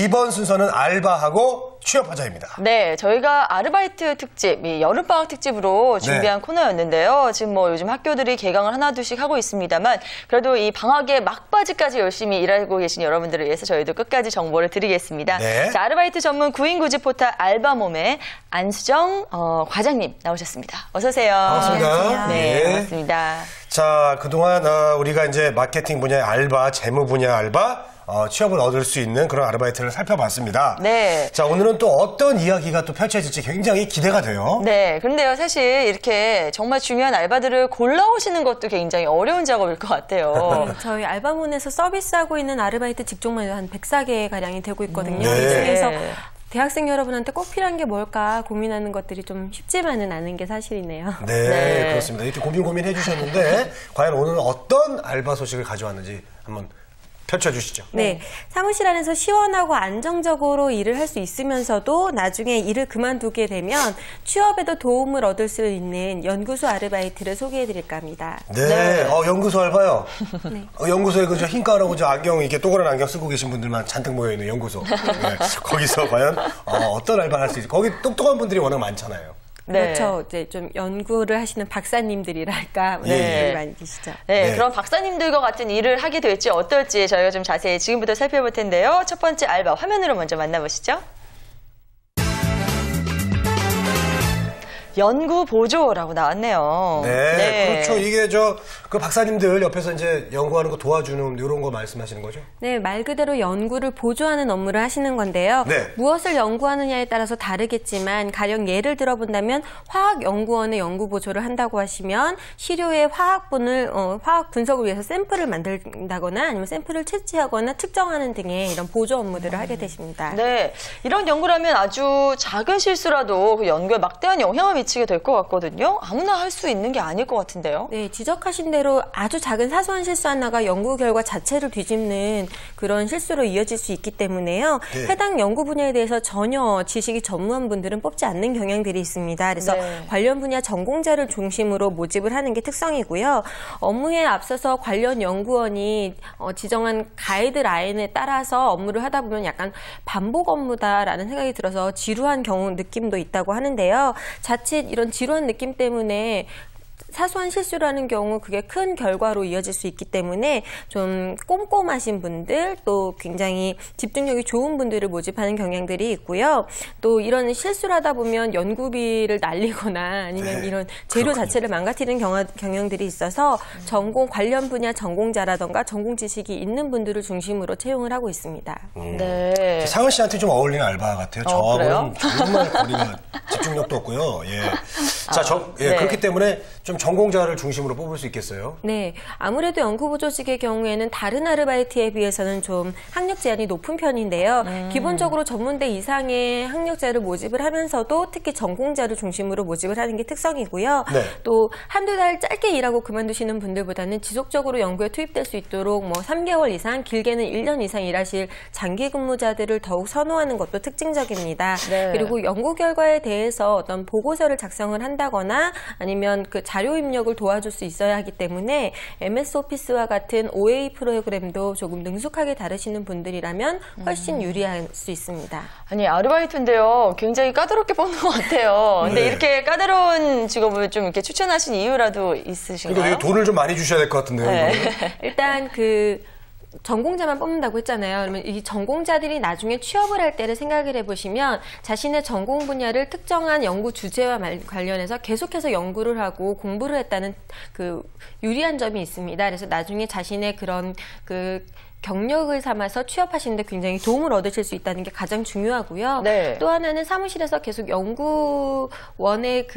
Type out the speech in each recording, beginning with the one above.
이번 순서는 알바하고 취업하자입니다. 네, 저희가 아르바이트 특집, 여름방학 특집으로 준비한 네. 코너였는데요. 지금 뭐 요즘 학교들이 개강을 하나둘씩 하고 있습니다만 그래도 이 방학의 막바지까지 열심히 일하고 계신 여러분들을 위해서 저희도 끝까지 정보를 드리겠습니다. 네. 자, 아르바이트 전문 구인구직 포털 알바몸의 안수정 과장님 나오셨습니다. 어서 오세요. 반갑습니다. 네, 반갑습니다. 자, 그동안 우리가 이제 마케팅 분야의 알바, 재무 분야 알바, 취업을 얻을 수 있는 그런 아르바이트를 살펴봤습니다. 네. 자, 오늘은 또 어떤 이야기가 또 펼쳐질지 굉장히 기대가 돼요. 네. 그런데요, 사실 이렇게 정말 중요한 알바들을 골라오시는 것도 굉장히 어려운 작업일 것 같아요. 저희 알바몬에서 서비스하고 있는 아르바이트 직종만 한 104개 가량이 되고 있거든요. 네. 이 중에서 대학생 여러분한테 꼭 필요한 게 뭘까 고민하는 것들이 좀 쉽지만은 않은 게 사실이네요. 네, 그렇습니다. 이렇게 고민해 주셨는데 과연 오늘은 어떤 알바 소식을 가져왔는지 한번 펼쳐주시죠. 네, 사무실 안에서 시원하고 안정적으로 일을 할 수 있으면서도 나중에 일을 그만두게 되면 취업에도 도움을 얻을 수 있는 연구소 아르바이트를 소개해드릴까 합니다. 네, 연구소 알바요. 네. 연구소에 그저 흰 가루하고 저 안경, 이렇게 또그란 안경 쓰고 계신 분들만 잔뜩 모여있는 연구소. 네. 거기서 과연 어떤 알바를 할 수 있을지. 거기 똑똑한 분들이 워낙 많잖아요. 네. 그렇죠. 이제 좀 연구를 하시는 박사님들이랄까 분들이 많이 계시죠. 네, 그런 박사님들과 같은 일을 하게 될지 어떨지 저희가 좀 자세히 지금부터 살펴볼 텐데요. 첫 번째 알바 화면으로 먼저 만나보시죠. 연구보조라고 나왔네요. 네, 그렇죠. 이게 그 박사님들 옆에서 이제 연구하는 거 도와주는 이런 거 말씀하시는 거죠? 네, 말 그대로 연구를 보조하는 업무를 하시는 건데요. 네. 무엇을 연구하느냐에 따라서 다르겠지만 가령 예를 들어본다면 화학연구원의 연구보조를 한다고 하시면 시료의 화학 분석을 위해서 샘플을 만든다거나 아니면 샘플을 채취하거나 측정하는 등의 이런 보조 업무들을 하게 되십니다. 네, 이런 연구라면 아주 작은 실수라도 그 연구에 막대한 영향을 미치게 될 것 같거든요. 아무나 할 수 있는 게 아닐 것 같은데요. 네, 지적하신 대로 아주 작은 사소한 실수 하나가 연구 결과 자체를 뒤집는 그런 실수로 이어질 수 있기 때문에요. 네. 해당 연구 분야에 대해서 전혀 지식이 전무한 분들은 뽑지 않는 경향들이 있습니다. 그래서 관련 분야 전공자를 중심으로 모집을 하는 게 특성이고요. 업무에 앞서서 관련 연구원이 지정한 가이드라인에 따라서 업무를 하다 보면 약간 반복 업무다라는 생각이 들어서 지루한 느낌도 있다고 하는데요. 자칫 이런 지루한 느낌 때문에 사소한 실수라는 경우 그게 큰 결과로 이어질 수 있기 때문에 좀 꼼꼼하신 분들 또 굉장히 집중력이 좋은 분들을 모집하는 경향들이 있고요. 또 이런 실수를 하다 보면 연구비를 날리거나 아니면 이런 재료 자체를 망가뜨리는 경향들이 있어서 전공 관련 분야 전공자라던가 전공 지식이 있는 분들을 중심으로 채용을 하고 있습니다. 네. 상은 씨한테 좀 어울리는 알바 같아요. 저하고는 정말 거리가 집중력도 없고요. 예. 자, 그렇기 때문에 좀 전공자를 중심으로 뽑을 수 있겠어요? 네. 아무래도 연구보조직의 경우에는 다른 아르바이트에 비해서는 좀 학력 제한이 높은 편인데요. 기본적으로 전문대 이상의 학력자를 모집을 하면서도 특히 전공자를 중심으로 모집을 하는 게 특성이고요. 네. 또 한두 달 짧게 일하고 그만두시는 분들보다는 지속적으로 연구에 투입될 수 있도록 3개월 이상, 길게는 1년 이상 일하실 장기 근무자들을 더욱 선호하는 것도 특징적입니다. 네. 그리고 연구 결과에 대해서 어떤 보고서를 작성을 한다거나 아니면 그 자료 입력을 도와줄 수 있어야 하기 때문에 MS 오피스와 같은 OA 프로그램도 조금 능숙하게 다루시는 분들이라면 훨씬 유리할 수 있습니다. 아니, 아르바이트인데요. 굉장히 까다롭게 뽑는 것 같아요. 근데 이렇게 까다로운 직업을 좀 이렇게 추천하신 이유라도 있으신가요? 그러니까 돈을 좀 많이 주셔야 될 것 같은데요. 네. 일단 전공자만 뽑는다고 했잖아요. 그러면 이 전공자들이 나중에 취업을 할 때를 생각을 해보시면 자신의 전공 분야를 특정한 연구 주제와 관련해서 계속해서 연구를 하고 공부를 했다는 그 유리한 점이 있습니다. 그래서 나중에 자신의 그런 경력을 삼아서 취업하시는데 굉장히 도움을 얻으실 수 있다는 게 가장 중요하고요. 네. 또 하나는 사무실에서 계속 연구원에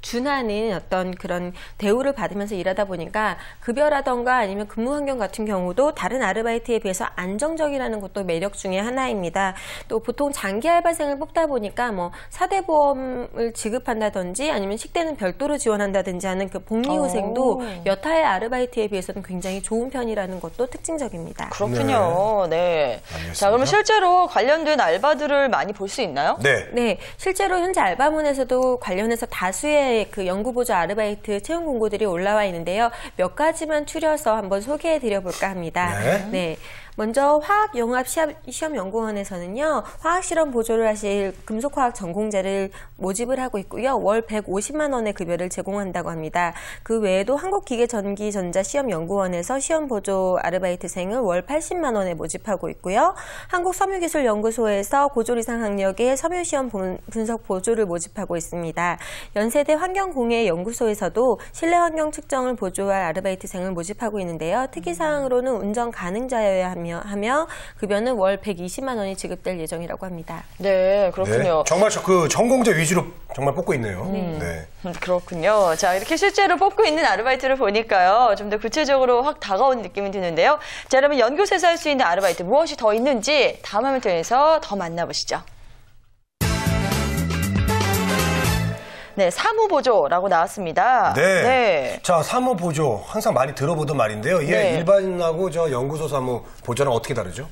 준하는 어떤 그런 대우를 받으면서 일하다 보니까 급여라던가 아니면 근무 환경 같은 경우도 다른 아르바이트에 비해서 안정적이라는 것도 매력 중에 하나입니다. 또 보통 장기 알바생을 뽑다 보니까 사대보험을 지급한다든지 아니면 식대는 별도로 지원한다든지 하는 그 복리후생도 여타의 아르바이트에 비해서는 굉장히 좋은 편이라는 것도 특징적입니다. 그렇군요. 네. 자, 그럼 실제로 관련된 알바들을 많이 볼 수 있나요? 네. 실제로 현재 알바몬에서도 관련해서 다수의 그 연구보조 아르바이트 채용 공고들이 올라와 있는데요. 몇 가지만 추려서 한번 소개해 드려볼까 합니다. 네. 먼저 화학융합시험연구원에서는요. 화학실험 보조를 하실 금속화학 전공자를 모집을 하고 있고요. 월 150만 원의 급여를 제공한다고 합니다. 그 외에도 한국기계전기전자시험연구원에서 시험보조 아르바이트생을 월 80만 원에 모집하고 있고요. 한국섬유기술연구소에서 고졸 이상 학력의 섬유시험 분석 보조를 모집하고 있습니다. 연세대 환경공해연구소에서도 실내 환경 측정을 보조할 아르바이트생을 모집하고 있는데요. 특이사항으로는 운전 가능자여야 하며 급여는 월 120만 원이 지급될 예정이라고 합니다. 네, 그렇군요. 네, 정말 그 전공자 위주로 정말 뽑고 있네요. 네. 그렇군요. 자, 이렇게 실제로 뽑고 있는 아르바이트를 보니까요. 좀 더 구체적으로 확 다가오는 느낌이 드는데요. 자, 여러분 연구소에서 할 수 있는 아르바이트 무엇이 더 있는지 다음 화면 통해서 더 만나보시죠. 네, 사무보조라고 나왔습니다. 네. 자, 사무보조 항상 많이 들어보던 말인데요. 이게 일반하고 저 연구소 사무보조랑 어떻게 다르죠?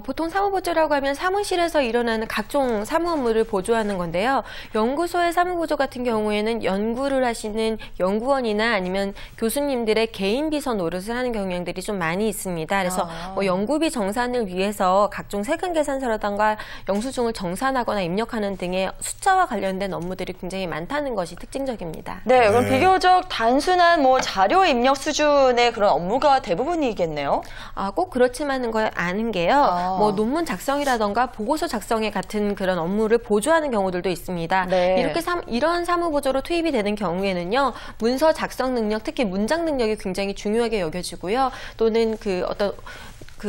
보통 사무보조라고 하면 사무실에서 일어나는 각종 사무 업무를 보조하는 건데요. 연구소의 사무보조 같은 경우에는 연구를 하시는 연구원이나 아니면 교수님들의 개인 비서 노릇을 하는 경향들이 좀 많이 있습니다. 그래서 연구비 정산을 위해서 각종 세금 계산서라든가 영수증을 정산하거나 입력하는 등의 숫자와 관련된 업무들이 굉장히 많다는 것이 특징적입니다. 네, 그럼 비교적 단순한 자료 입력 수준의 그런 업무가 대부분이겠네요. 꼭 그렇지만은 걸 아는 게요. 논문 작성이라던가 보고서 작성에 같은 그런 업무를 보조하는 경우들도 있습니다. 네. 이런 사무보조로 투입이 되는 경우에는요. 문서 작성 능력, 특히 문장 능력이 굉장히 중요하게 여겨지고요. 또는 그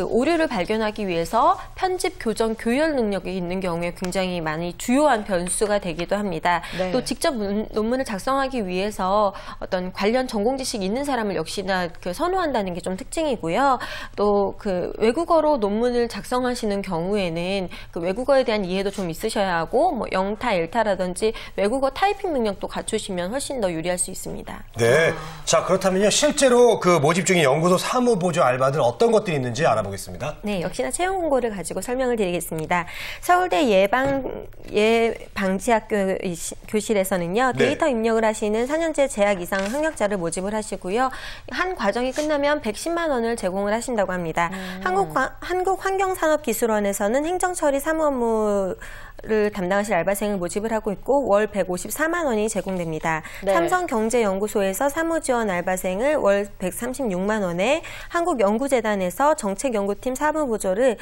오류를 발견하기 위해서 편집, 교정, 교열 능력이 있는 경우에 굉장히 많이 주요한 변수가 되기도 합니다. 네. 또 직접 논문을 작성하기 위해서 어떤 관련 전공 지식이 있는 사람을 역시나 선호한다는 게 좀 특징이고요. 또 그 외국어로 논문을 작성하시는 경우에는 그 외국어에 대한 이해도 좀 있으셔야 하고 영타, 엘타라든지 외국어 타이핑 능력도 갖추시면 훨씬 더 유리할 수 있습니다. 네. 자, 그렇다면요. 실제로 그 모집 중인 연구소 사무보조 알바들 어떤 것들이 있는지 알아보겠습니다. 네, 역시나 채용 공고를 가지고 설명을 드리겠습니다. 서울대 예방지학교 교실에서는요. 데이터 입력을 하시는 4년제 재학 이상 학력자를 모집을 하시고요. 한 과정이 끝나면 110만 원을 제공을 하신다고 합니다. 한국환경산업기술원에서는 행정처리 사무 업무를 담당하실 알바생을 모집을 하고 있고 월 154만 원이 제공됩니다. 네. 삼성경제연구소에서 사무지원 알바생을 월 136만 원에 한국연구재단에서 정책연구팀 사무보조를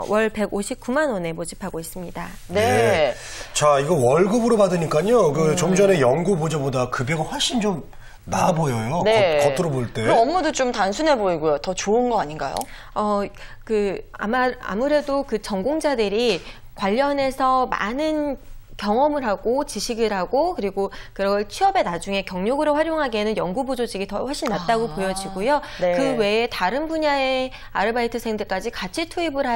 월 159만 원에 모집하고 있습니다. 네. 자, 이거 월급으로 받으니까요. 좀 전에 연구보조보다 급여가 훨씬 좀 나아 보여요. 네. 겉으로 볼 때. 그럼 업무도 좀 단순해 보이고요. 더 좋은 거 아닌가요? 아무래도 그 전공자들이 관련해서 많은 경험을 하고 지식을 하고 그리고 그걸 취업에 나중에 경력으로 활용하기에는 연구보조직이 더 훨씬 낫다고 보여지고요. 네. 그 외에 다른 분야의 아르바이트생들까지 같이 투입을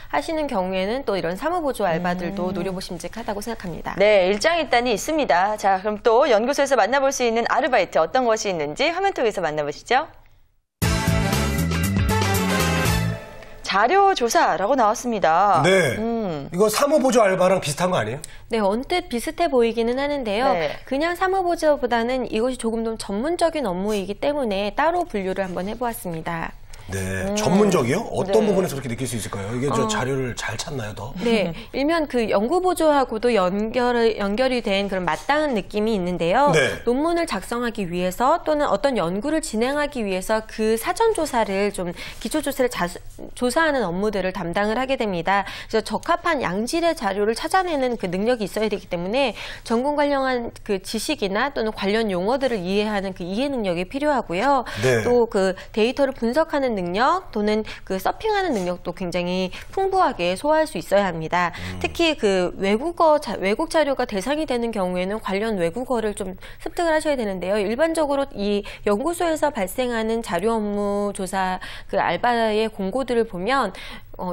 하시는 경우에는 또 이런 사무보조 알바들도 노려보심직하다고 생각합니다. 네, 일장일단이 있습니다. 자, 그럼 또 연구소에서 만나볼 수 있는 아르바이트 어떤 것이 있는지 화면 통해서 만나보시죠. 자료조사라고 나왔습니다. 네. 이거 사무보조 알바랑 비슷한 거 아니에요? 네, 언뜻 비슷해 보이기는 하는데요. 네. 그냥 사무보조보다는 이것이 조금 더 전문적인 업무이기 때문에 따로 분류를 한번 해보았습니다. 네, 전문적이요? 어떤 부분에서 그렇게 느낄 수 있을까요? 이게 저 자료를 잘 찾나요, 더? 네, 일면 그 연구보조하고도 연결이 된 그런 맞닿은 느낌이 있는데요. 네. 논문을 작성하기 위해서 또는 어떤 연구를 진행하기 위해서 그 사전조사를 좀 기초조사를 조사하는 업무들을 담당을 하게 됩니다. 그래서 적합한 양질의 자료를 찾아내는 그 능력이 있어야 되기 때문에 전공 관련한 그 지식이나 또는 관련 용어들을 이해하는 그 이해 능력이 필요하고요. 네. 또 그 데이터를 분석하는 능력 또는 그 서핑하는 능력도 굉장히 풍부하게 소화할 수 있어야 합니다. 특히 그 외국 자료가 대상이 되는 경우에는 관련 외국어를 좀 습득을 하셔야 되는데요. 일반적으로 이 연구소에서 발생하는 자료 업무 조사 그 알바의 공고들을 보면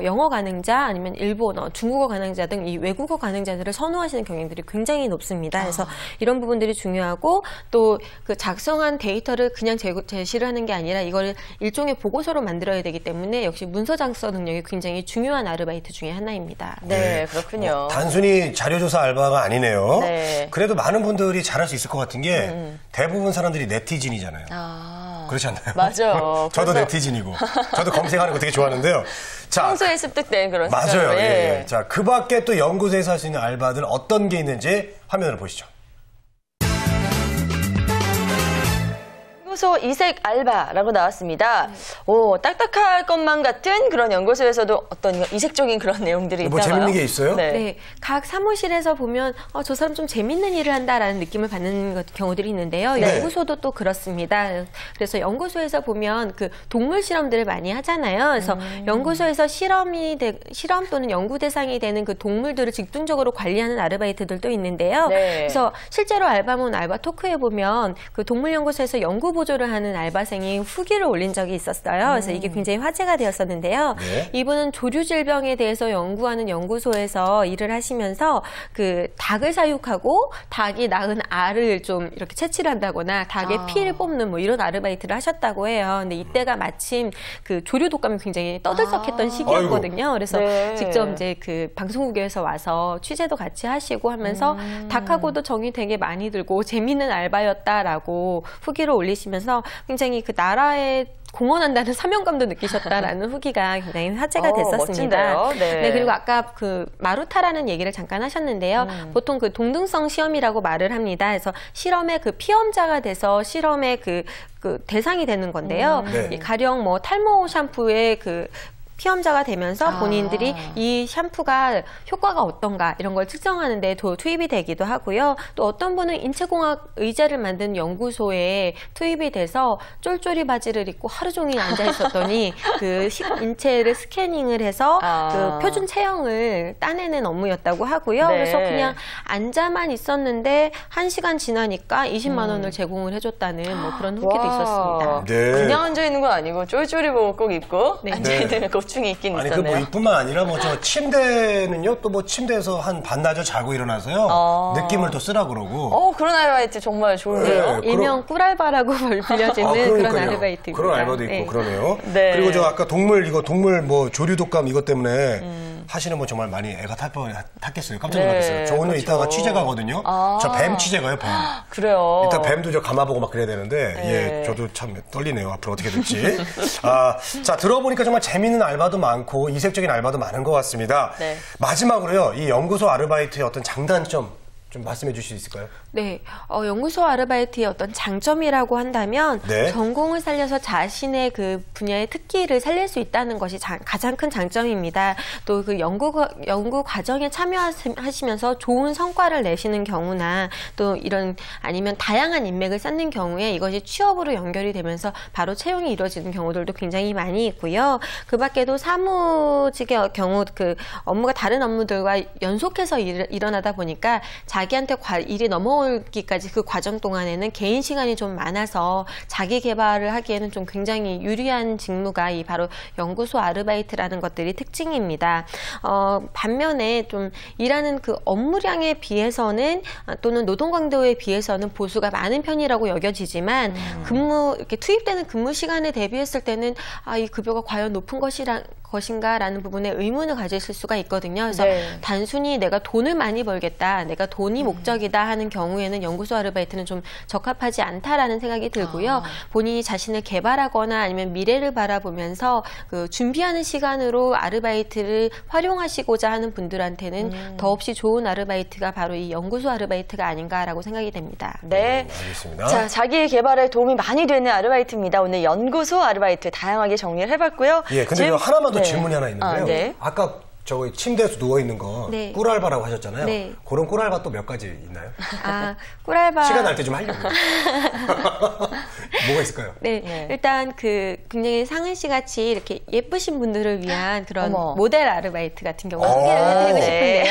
영어 가능자 아니면 일본어, 중국어 가능자 등 이 외국어 가능자들을 선호하시는 경향들이 굉장히 높습니다. 그래서 이런 부분들이 중요하고 또 그 작성한 데이터를 그냥 제시를 하는 게 아니라 이걸 일종의 보고서로 만들어야 되기 때문에 역시 문서 작성 능력이 굉장히 중요한 아르바이트 중에 하나입니다. 네, 그렇군요. 단순히 자료조사 알바가 아니네요. 네. 그래도 많은 분들이 잘할 수 있을 것 같은 게 대부분 사람들이 네티즌이잖아요. 그렇지 않나요? 맞아요. 저도 그래서- 네티즌이고 저도 검색하는 거 되게 좋아하는데요. 자, 평소에 습득된 그런 맞아요. 습관으로, 예. 자, 그 밖에 또 연구소에서 할 수 있는 알바들 어떤 게 있는지 화면으로 보시죠. 연구소 이색 알바라고 나왔습니다. 오, 딱딱할 것만 같은 그런 연구소에서도 어떤 이색적인 그런 내용들이 있다고요? 뭐 재밌는 게 있어요? 네, 각 사무실에서 보면 저 사람 좀 재밌는 일을 한다라는 느낌을 받는 경우들이 있는데요. 네. 연구소도 또 그렇습니다. 그래서 연구소에서 보면 그 동물 실험들을 많이 하잖아요. 그래서 연구소에서 실험 또는 연구 대상이 되는 그 동물들을 집중적으로 관리하는 아르바이트들도 있는데요. 네. 그래서 실제로 알바몬 알바 토크에 보면 그 동물연구소에서 연구 보조를 하는 알바생이 후기를 올린 적이 있었어요. 그래서 이게 굉장히 화제가 되었었는데요. 네. 이분은 조류 질병에 대해서 연구하는 연구소에서 일을 하시면서 그 닭을 사육하고 닭이 낳은 알을 좀 이렇게 채취를 한다거나 닭의 피를 뽑는 뭐 이런 아르바이트를 하셨다고 해요. 근데 이때가 마침 그 조류 독감이 굉장히 떠들썩했던 시기였거든요. 그래서 네. 직접 이제 그 방송국에서 와서 취재도 같이 하시고 하면서 닭하고도 정이 되게 많이 들고 재밌는 알바였다라고 후기를 올리시면서 굉장히 그 나라에 공헌한다는 사명감도 느끼셨다라는 후기가 굉장히 화제가 됐었습니다. 멋진데요? 네. 그리고 아까 그 마루타라는 얘기를 잠깐 하셨는데요. 보통 그 동등성 시험이라고 말을 합니다. 그래서 실험의 그 피험자가 돼서 실험의 그 대상이 되는 건데요. 네. 가령 뭐 탈모 샴푸의 그 피험자가 되면서 본인들이 이 샴푸가 효과가 어떤가 이런 걸 측정하는 데 투입이 되기도 하고요. 또 어떤 분은 인체공학 의자를 만든 연구소에 투입이 돼서 쫄쫄이 바지를 입고 하루 종일 앉아 있었더니 그 인체를 스캐닝을 해서 그 표준 체형을 따내는 업무였다고 하고요. 네. 그래서 그냥 앉아만 있었는데 1시간 지나니까 20만 원을 제공을 해줬다는 뭐 그런 후기도 있었습니다. 네. 그냥 앉아있는 건 아니고 쫄쫄이 복을 꼭 입고 네. 앉아있는 고충이 있긴 아니, 있었네요. 그 뭐 이뿐만 아니라 뭐 저 침대는요, 또 뭐 침대에서 한 반나절 자고 일어나서요, 느낌을 또 쓰라 그러고. 그런 아르바이트 정말 좋은데요. 네. 일명 꿀알바라고 불려지는 그런 그러니까요. 아르바이트입니다. 그런 알바도 있고 네. 그러네요. 네. 그리고 저 아까 동물 뭐 조류 독감 이것 때문에 하시는 분 정말 많이 애가 탔겠어요. 깜짝 놀랐어요. 네, 저 오늘 그렇죠. 이따가 취재 가거든요. 저 뱀 취재 가요, 뱀. 그래요. 일단 뱀도 저 감아보고 막 그래야 되는데, 네. 예, 저도 참 떨리네요. 앞으로 어떻게 될지. 자, 들어보니까 정말 재밌는 알바도 많고, 이색적인 알바도 많은 것 같습니다. 네. 마지막으로요, 이 연구소 아르바이트의 어떤 장단점 좀 말씀해 주실 수 있을까요? 네, 연구소 아르바이트의 어떤 장점이라고 한다면 네. 전공을 살려서 자신의 그 분야의 특기를 살릴 수 있다는 것이 가장 큰 장점입니다. 또 그 연구 과정에 참여하시면서 좋은 성과를 내시는 경우나 또 이런 아니면 다양한 인맥을 쌓는 경우에 이것이 취업으로 연결이 되면서 바로 채용이 이루어지는 경우들도 굉장히 많이 있고요. 그 밖에도 사무직의 경우 그 업무가 다른 업무들과 연속해서 일어나다 보니까 자기한테 일이 넘어오기까지 그 과정 동안에는 개인 시간이 좀 많아서 자기 개발을 하기에는 좀 굉장히 유리한 직무가 이 바로 연구소 아르바이트라는 것들이 특징입니다. 반면에 좀 일하는 그 업무량에 비해서는 또는 노동 강도에 비해서는 보수가 많은 편이라고 여겨지지만 이렇게 투입되는 근무 시간에 대비했을 때는 이 급여가 과연 높은 것인가라는 부분에 의문을 가지실 수가 있거든요. 그래서 단순히 내가 돈을 많이 벌겠다, 내가 돈이 목적이다 하는 경우에는 연구소 아르바이트는 좀 적합하지 않다라는 생각이 들고요. 본인이 자신을 개발하거나 아니면 미래를 바라보면서 그 준비하는 시간으로 아르바이트를 활용하시고자 하는 분들한테는 더없이 좋은 아르바이트가 바로 이 연구소 아르바이트가 아닌가라고 생각이 됩니다. 네. 알겠습니다. 자, 자기 개발에 도움이 많이 되는 아르바이트입니다. 오늘 연구소 아르바이트 다양하게 정리를 해봐봤고요. 예, 근데 하나만 더 질문이 하나 있는데요. 네. 아까 저기 침대에서 누워있는 거 네. 꿀알바라고 하셨잖아요. 네. 그런 꿀알바 또 몇 가지 있나요? 꿀알바. 시간 날 때 좀 하려고. 뭐가 있을까요? 네, 일단 굉장히 상은 씨 같이 이렇게 예쁘신 분들을 위한 그런 모델 아르바이트 같은 경우 소개를 해드리고 싶은데요.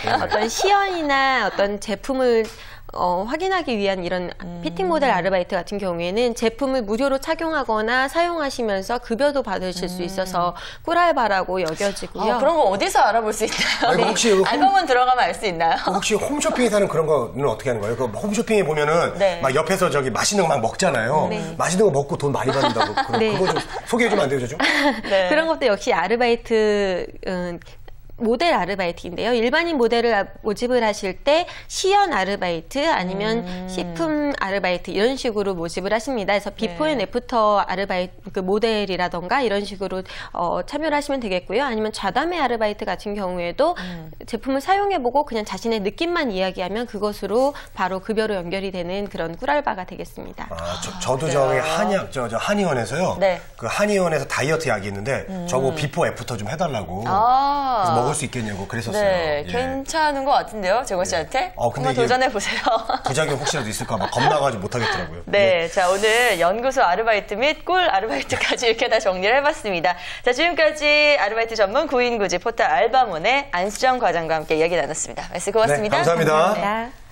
이런 어떤 시연이나 어떤 제품을 확인하기 위한 이런 피팅 모델 아르바이트 같은 경우에는 제품을 무료로 착용하거나 사용하시면서 급여도 받으실 수 있어서 꿀알바라고 여겨지고요. 그런 거 어디서 알아볼 수 있나요? 아니, 혹시 알바몬 들어가면 알 수 있나요? 혹시 홈쇼핑에서 하는 그런 거는 어떻게 하는 거예요? 그 홈쇼핑에 보면은 막 옆에서 저기 맛있는 거 막 먹잖아요. 맛있는 거 먹고 돈 많이 받는다고. 그거 좀 소개해 주면 안 돼요, 저 좀? 그런 것도 역시 아르바이트 모델 아르바이트인데요. 일반인 모델을 모집을 하실 때 시연 아르바이트 아니면 식품 아르바이트 이런 식으로 모집을 하십니다. 그래서 비포 앤 애프터 아르바이트 그 모델이라던가 이런 식으로 참여를 하시면 되겠고요. 아니면 좌담회 아르바이트 같은 경우에도 제품을 사용해보고 그냥 자신의 느낌만 이야기하면 그것으로 바로 급여로 연결이 되는 그런 꿀알바가 되겠습니다. 저도 저기 한의원에서요. 네. 그 한의원에서 다이어트 약이 있는데 저거 비포 애프터 좀 해달라고. 그래서 먹을 수 있겠냐고 그랬었어요. 네, 예. 괜찮은 것 같은데요, 재건 씨한테. 근데 한번 도전해 보세요. 부작용 혹시라도 있을까 봐 겁나가지고 못하겠더라고요. 네, 자 오늘 연구소 아르바이트 및 꿀 아르바이트까지 이렇게 다 정리를 해봤습니다. 자 지금까지 아르바이트 전문 구인구직 포털 알바몬의 안수정 과장과 함께 이야기 나눴습니다. 말씀 고맙습니다. 네, 감사합니다. 감사합니다.